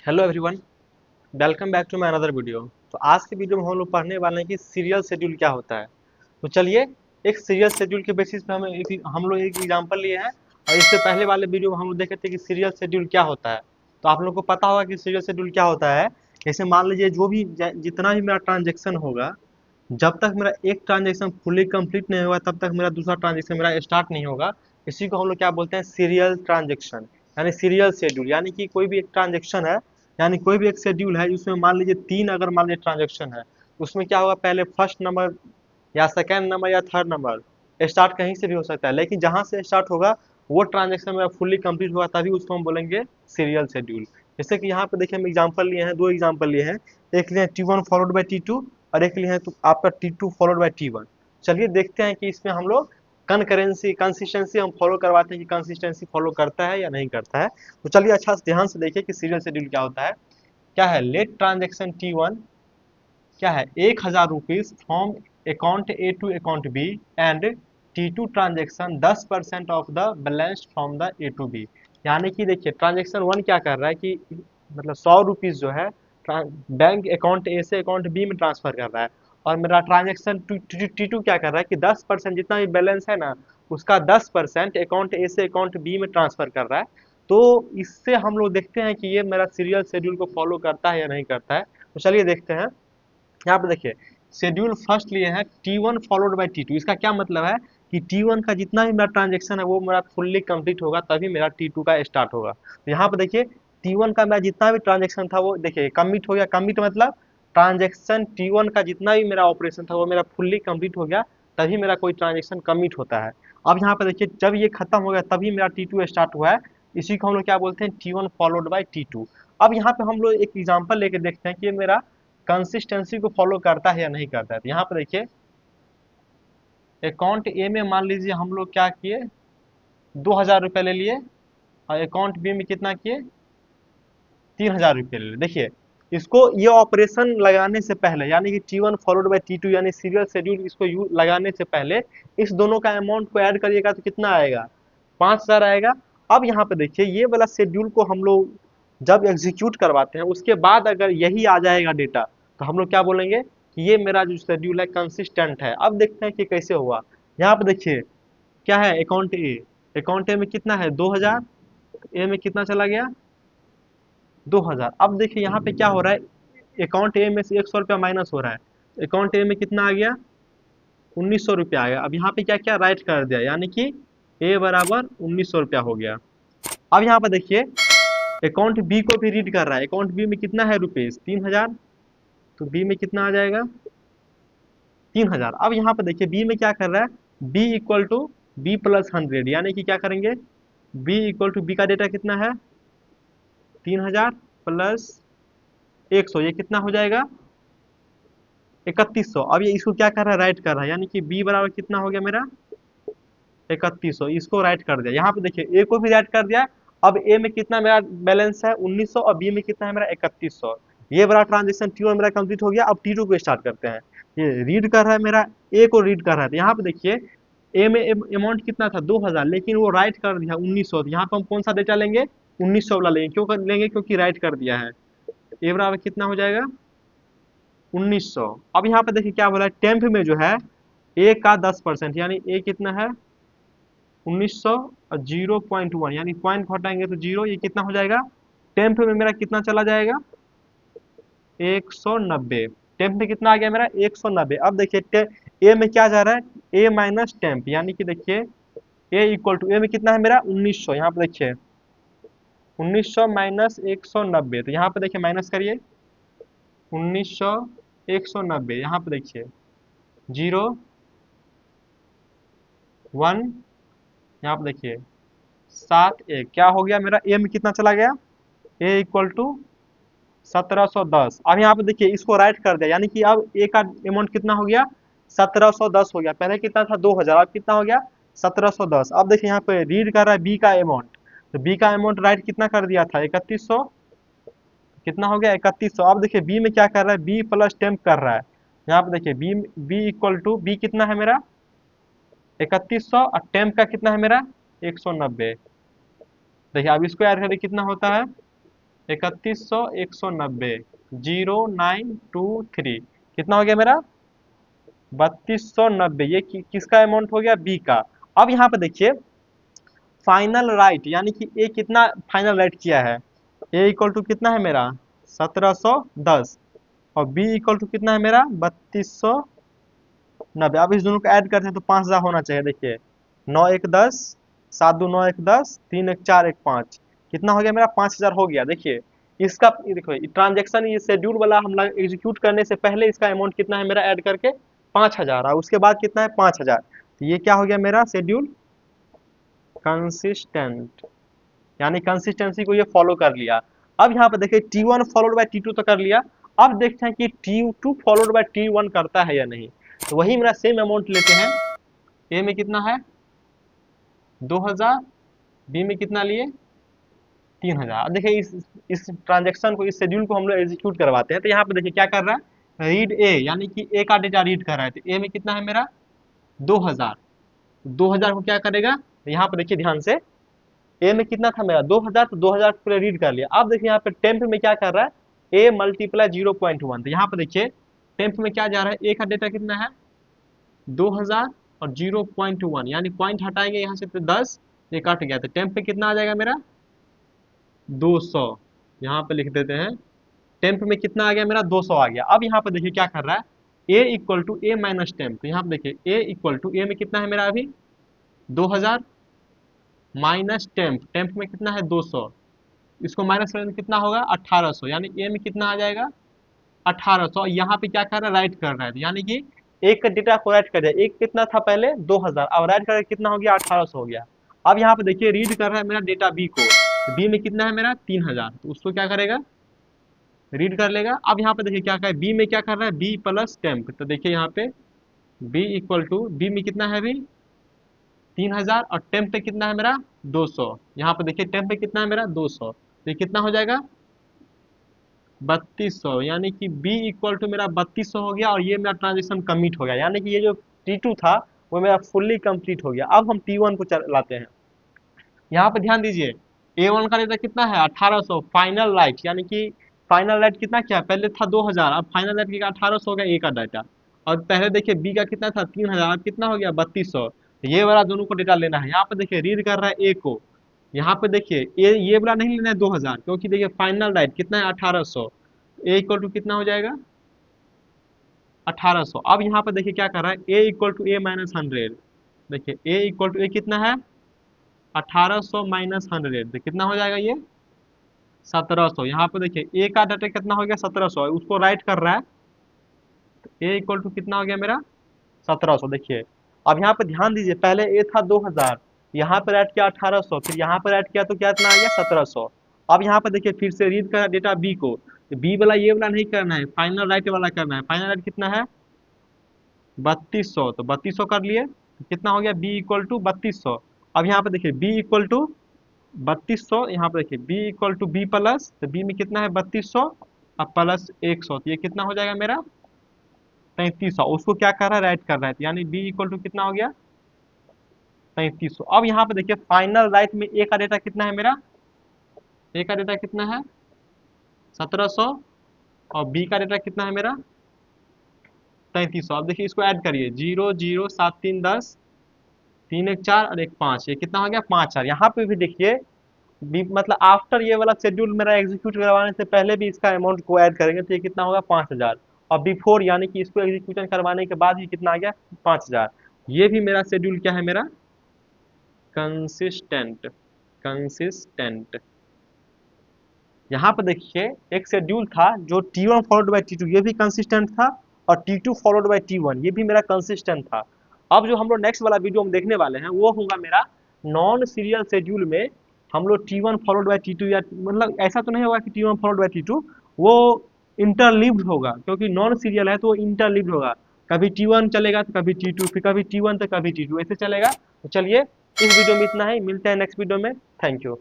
Hello everyone, welcome back to my another video. तो आज के वीडियो में हम लोग पढ़ने वाले हैं कि सीरियल शेड्यूल क्या होता है। तो चलिए, एक सीरियल शेड्यूल के बेसिस पे हम लोग एक एग्जांपल लिए हैं। और इससे पहले वाले वीडियो में हम लोग देखे थे कि सीरियल शेड्यूल क्या होता है। तो आप लोग को पता होगा कि सीरियल शेड्यूल क्या होता है। जैसे मान लीजिए जो भी जितना भी मेरा ट्रांजेक्शन होगा, जब तक मेरा एक ट्रांजेक्शन फुली कंप्लीट नहीं होगा तब तक मेरा दूसरा ट्रांजेक्शन मेरा स्टार्ट नहीं होगा। इसी को हम लोग क्या बोलते हैं, सीरियल ट्रांजेक्शन यानी सीरियल शेड्यूल। यानी कि कोई भी एक ट्रांजेक्शन है, यानी कोई भी एक शेड्यूल है, उसमें मान लीजिए तीन अगर मान लीजिए ट्रांजेक्शन है, उसमें क्या होगा, पहले फर्स्ट नंबर या सेकेंड नंबर या थर्ड नंबर स्टार्ट कहीं से भी हो सकता है, लेकिन जहाँ से स्टार्ट होगा वो ट्रांजेक्शन मेरा फुल्ली कंप्लीट होगा तभी उसको हम बोलेंगे सीरियल शेड्यूल। जैसे कि यहाँ पे देखिए हम एग्जांपल लिए हैं, दो एग्जांपल लिए हैं। एक लिए T1 फॉलोड बाय T2 और एक लिए है तो आपका T2 फॉलोड बाय T1। चलिए देखते हैं कि इसमें हम लोग कनकरेंसी कंसिस्टेंसी हम फॉलो करवाते हैं कि कंसिस्टेंसी फॉलो करता है या नहीं करता है। तो चलिए अच्छा से ध्यान से देखिए कि सीरियल शेड्यूल क्या होता है। क्या है, लेट ट्रांजेक्शन T1 क्या है, 1000 rupees from account A to account B and T2 transaction 10% of the balance from the A to B. यानी कि देखिए ट्रांजेक्शन वन क्या कर रहा है कि मतलब 100 रुपीज जो है बैंक अकाउंट ए से अकाउंट बी में ट्रांसफर कर रहा है। और मेरा ट्रांजेक्शन T2 क्या कर रहा है कि 10% जितना भी बैलेंस है ना, उसका 10% अकाउंट ए से अकाउंट बी में ट्रांसफर कर रहा है। तो इससे हम लोग देखते हैं कि ये मेरा सीरियल शेड्यूल को फॉलो करता है या नहीं करता है। तो चलिए देखते हैं। यहाँ पे देखिए शेड्यूल फर्स्ट लिए है T1 फॉलोड बाय T2। इसका क्या मतलब है कि T1 का जितना भी मेरा ट्रांजेक्शन है वो मेरा फुल्ली कंप्लीट होगा तभी मेरा T2 का स्टार्ट होगा। तो यहाँ पे देखिए T1 का मेरा जितना भी ट्रांजेक्शन था वो देखिए कमिट हो गया। कमिट मतलब ट्रांजेक्शन T1 का जितना भी मेरा ऑपरेशन था वो मेरा फुल्ली कंप्लीट हो गया, तभी मेरा कोई ट्रांजेक्शन कमिट होता है। अब यहाँ पे देखिए जब ये खत्म हो गया तभी मेरा T2 स्टार्ट हुआ है। इसी को हम लोग क्या बोलते हैं, T1 फॉलोड बाय T2। अब यहाँ पे हम लोग एक एग्जांपल लेके देखते हैं कि ये मेरा कंसिस्टेंसी को फॉलो करता है या नहीं करता है। तो यहाँ पर देखिए अकाउंट ए में मान लीजिए हम लोग क्या किए, 2000 रुपये ले लिए। और अकाउंट बी में कितना किए, 3000 रुपये ले लिए। देखिए इसको ये ऑपरेशन लगाने से पहले यानी कि T1 फॉलोड बाय T2 यानी सीरियल शेड्यूल इसको लगाने से पहले इस दोनों का अमाउंट को ऐड करिएगा तो कितना आएगा, 5000 आएगा। अब यहाँ पे देखिए ये वाला शेड्यूल को हम लोग जब एग्जीक्यूट करवाते हैं उसके बाद अगर यही आ जाएगा डेटा, तो हम लोग क्या बोलेंगे कि ये मेरा जो शेड्यूल है कंसिस्टेंट है। अब देखते हैं कि कैसे हुआ। यहाँ पे देखिए क्या है, अकाउंट ए में कितना है 2000, ए में कितना चला गया 2000। अब देखिए यहाँ पे क्या हो रहा है, अकाउंट ए में से 100 रुपया माइनस हो रहा है। अकाउंट ए में कितना आ गया, 1900 रुपया आ गया। अब यहाँ पे क्या क्या राइट कर दिया, यानी कि ए बराबर 1900 रुपया हो गया। अब यहाँ पे देखिए अकाउंट बी को भी रीड कर रहा है। अकाउंट बी में कितना है रुपीज 3000, तो बी में कितना आ जाएगा 3000। अब यहाँ पे देखिए बी में क्या कर रहा है, B equal to B plus 100, यानी कि क्या करेंगे, बी इक्वल टू बी का डेटा कितना है 3000 प्लस 100, ये कितना हो जाएगा 3100। अब ये इसको क्या कर रहा है, राइट कर रहा है, यानी कि बी बराबर कितना हो गया मेरा 3100। इसको राइट कर दिया। यहाँ पे देखिए ए को भी राइट कर दिया। अब ए में कितना मेरा बैलेंस है 1900 और बी में कितना है मेरा 3100। ये बड़ा ट्रांजेक्शन T1 मेरा कंप्लीट हो गया। अब T2 को स्टार्ट करते हैं। ये रीड कर रहा है मेरा, ए को रीड कर रहा है। तो यहाँ पे देखिए ए में अमाउंट कितना था 2000, लेकिन वो राइट कर दिया 1900। यहाँ पे हम कौन सा डेटा लेंगे, 1900 वाला लेंगे। क्यों लेंगे, क्योंकि राइट कर दिया है। ए बराबर कितना हो जाएगा 1900। अब यहाँ पे देखिए क्या बोला है, टेंथ में जो है ए का 10% यानी ए कितना है 1900 और 0.1 यानी पॉइंट घटाएंगे तो जीरो, ये कितना हो जाएगा, टेम्प में मेरा कितना चला जाएगा 190। टेम्प में कितना आ गया मेरा 190। अब देखिए ए में क्या जा रहा है, ए माइनस टेम्प, यानी कि देखिए ए इक्वल टू ए में कितना है मेरा 1900। यहाँ पे देखिए 1900 माइनस 190, तो यहाँ पे देखिए माइनस करिए 1900 190। यहाँ पे देखिए 0 1, यहाँ पे देखिए 7 1, क्या हो गया मेरा ए में कितना चला गया, ए इक्वल टू 1710। अब यहाँ पे देखिए इसको राइट कर दिया, यानी कि अब ए का अमाउंट कितना हो गया 1710 हो गया। पहले कितना था 2000, अब कितना हो गया 1710। अब देखिए यहाँ पे रीड कर रहा है बी का अमाउंट, तो बी का अमाउंट राइट कितना कर दिया था 3100, कितना हो गया 3100। अब देखिए बी में क्या कर रहा है, बी प्लस टेम्प कर रहा है। यहाँ पे देखिए B B equal to B कितना है मेरा 3100 और टेम्प का कितना है मेरा 190। देखिए अब इसको ऐड करें कितना होता है 3100 190 0923 कितना हो गया मेरा 3290। ये किसका अमाउंट हो गया बी का। अब यहाँ पे देखिए फाइनल राइट यानी कि ए कितना फाइनल राइट किया है। ए इक्वल टू कितना है मेरा 1710 और बी इक्वल टू कितना है मेरा 3290। अब इस दोनों को ऐड करते हैं तो 5000 होना चाहिए। देखिए 9 1 10 7 2 9 1 10 3 1 4 1 5 कितना हो गया मेरा 5000 हो गया। देखिए इसका देखो ट्रांजेक्शन ये शेड्यूल वाला हम लोग एग्जीक्यूट करने से पहले इसका अमाउंट कितना है मेरा ऐड करके 5000 और उसके बाद कितना है 5000। तो ये क्या हो गया मेरा शेड्यूल कंसिस्टेंट यानी कंसिस्टेंसी को ये फॉलो कर लिया। अब यहाँ पे देखिए T1 फॉलोड बाय T2 तो कर लिया। अब देखते हैं कि T2 फॉलोड बाय T1 करता है या नहीं। तो वही मेरा सेम अमाउंट लेते हैं। ए में कितना है 2000 बी में कितना लिए 3000। अब देखिए इस ट्रांजेक्शन को इस शेड्यूल को हम लोग एग्जीक्यूट करवाते हैं। तो यहाँ पे देखिए क्या कर रहा है रीड ए यानी कि ए का डेटा रीड कर रहा है। तो ए में कितना है मेरा 2000 2000 को क्या करेगा तो यहाँ पे देखिए ध्यान से ए में कितना था मेरा 2000 तो 2000 को रीड कर लिया। अब देखिए यहाँ पे टेम्प में क्या कर रहा है ए मल्टीप्लाई 0.1। तो यहाँ पे देखिए टेम्प में क्या जा रहा है ए का डेटा कितना है 2000 और 0.1 यानी पॉइंट हटाएंगे यहाँ से तो 10 ये कट गया। तो टेम्प पे कितना आ जाएगा मेरा 200। यहाँ पे लिख देते हैं टेम्प में कितना आ गया मेरा 200 आ गया। अब यहाँ पे देखिए क्या कर रहा है A equal to A minus temp. तो यहाँ पे देखिए ए इक्वल टू ए में कितना है मेरा अभी 2000 माइनस टेम्प टेम्प में कितना है 200 इसको माइनस करेंगे कितना होगा 1800 यानी ए में कितना आ जाएगा 1800। यहाँ पे क्या कर रहा है राइट कर रहा है यानी कि एक का डेटा को राइट कर दिया। एक कितना था पहले 2000 अब राइट करके कितना हो गया 1800 हो गया। अब यहाँ पे देखिए रीड कर रहा है मेरा डेटा बी को। तो बी में कितना है मेरा 3000 तो उसको क्या करेगा रीड कर लेगा। अब यहाँ पे देखिए क्या कर बी में क्या कर रहा है बी प्लस टेम्प। तो देखिए यहाँ पे बी इक्वल टू बी में कितना है अभी 3000 और टेम्प पे कितना है मेरा 200। यहाँ पे देखिए टेम्प पे कितना है मेरा 200 तो ये कितना हो जाएगा 3200 यानी कि b इक्वल टू मेरा 3200 हो गया और ये मेरा ट्रांजेक्शन कमिट हो गया। यानी कि ये जो T2 था वो मेरा फुल्ली कंप्लीट हो गया। अब हम T1 को लाते हैं। यहाँ पे ध्यान दीजिए A1 का डेटा कितना है 1800 फाइनल राइट यानी कि फाइनल राइट कितना क्या पहले था 2000 अब फाइनल राइट किया 1800 हो गया ए का डाटा। और पहले देखिए बी का कितना था 3000 अब कितना हो गया 3200। ये वाला दोनों को डेटा लेना है। यहाँ पे देखिए रीड कर रहा है ए को। यहाँ पे देखिए ये वाला नहीं लेना है 2000 क्योंकि देखिए फाइनल राइट कितना है 1800 ए इक्वल टू कितना हो जाएगा 1800। अब यहाँ पे देखिए क्या कर रहा है A equal to A minus 100। देखिए ए इक्वल टू ए कितना है 1800 माइनस 100 तो कितना हो जाएगा ये 1700। यहाँ पे देखिए ए का डाटा कितना हो गया 1700 उसको राइट कर रहा है। तो ए इक्वल टू कितना हो गया मेरा 1700। देखिए अब यहाँ पे ध्यान दीजिए पहले ए था 2000 यहाँ पे राइट किया 1800 फिर यहाँ पे राइट किया तो क्या इतना आ गया 1700। अब यहाँ पे देखिए फिर से रीड करा डेटा बी को। तो बी वाला ये वाला नहीं करना है फाइनल राइट वाला करना है। फाइनल राइट कितना है 3200 तो 3200 कर लिए तो कितना हो गया बी इक्वल टू 3200। अब यहाँ पे देखिए बी इक्वल टू 3200 यहाँ पे देखिए B equal to B plus तो बी में कितना है 3200 अब प्लस 100 तो ये कितना हो जाएगा मेरा 3300। उसको क्या कर रहा है राइट कर रहा है तो यानी बी इक्वल टू कितना हो गया 3300। अब यहाँ पे देखिए फाइनल राइट में ए का डेटा कितना है मेरा ए का डेटा कितना है 1700 और बी का डेटा कितना है मेरा 3300। अब देखिए इसको ऐड करिए 0 0 7 3 10 3 1 4 और 1 5 ये कितना हो गया 5 4। यहाँ पे भी देखिए मतलब आफ्टर ये वाला शेड्यूल मेरा एग्जीक्यूट करवाने से पहले भी इसका अमाउंट को ऐड करेंगे तो ये कितना होगा 5000 और बिफोर यानी कि इसको एग्जीक्यूशन करवाने के बाद ही कितना आ गया 5000। ये भी मेरा शेड्यूल क्या है मेरा कंसिस्टेंट कंसिस्टेंट। यहाँ पे देखिए एक शेड्यूल था जो T1 फॉलोड बाय T2 ये भी कंसिस्टेंट था और T2 फॉलोड बाय T1 ये भी मेरा कंसिस्टेंट था। अब जो हम लोग नेक्स्ट वाला वीडियो हम देखने वाले हैं वो होगा मेरा नॉन सीरियल शेड्यूल में हम लोग T1 फॉलोड बाय T2 या मतलब ऐसा तो नहीं होगा कि T1 फॉलोड बाय T2 वो इंटरलिव्ड होगा क्योंकि नॉन सीरियल है तो वो इंटरलिव्ड होगा। कभी T1 चलेगा तो कभी T2 फिर कभी T1 तो कभी T2 ऐसे चलेगा। तो चलिए इस वीडियो में इतना ही मिलते हैं नेक्स्ट वीडियो में। Thank you.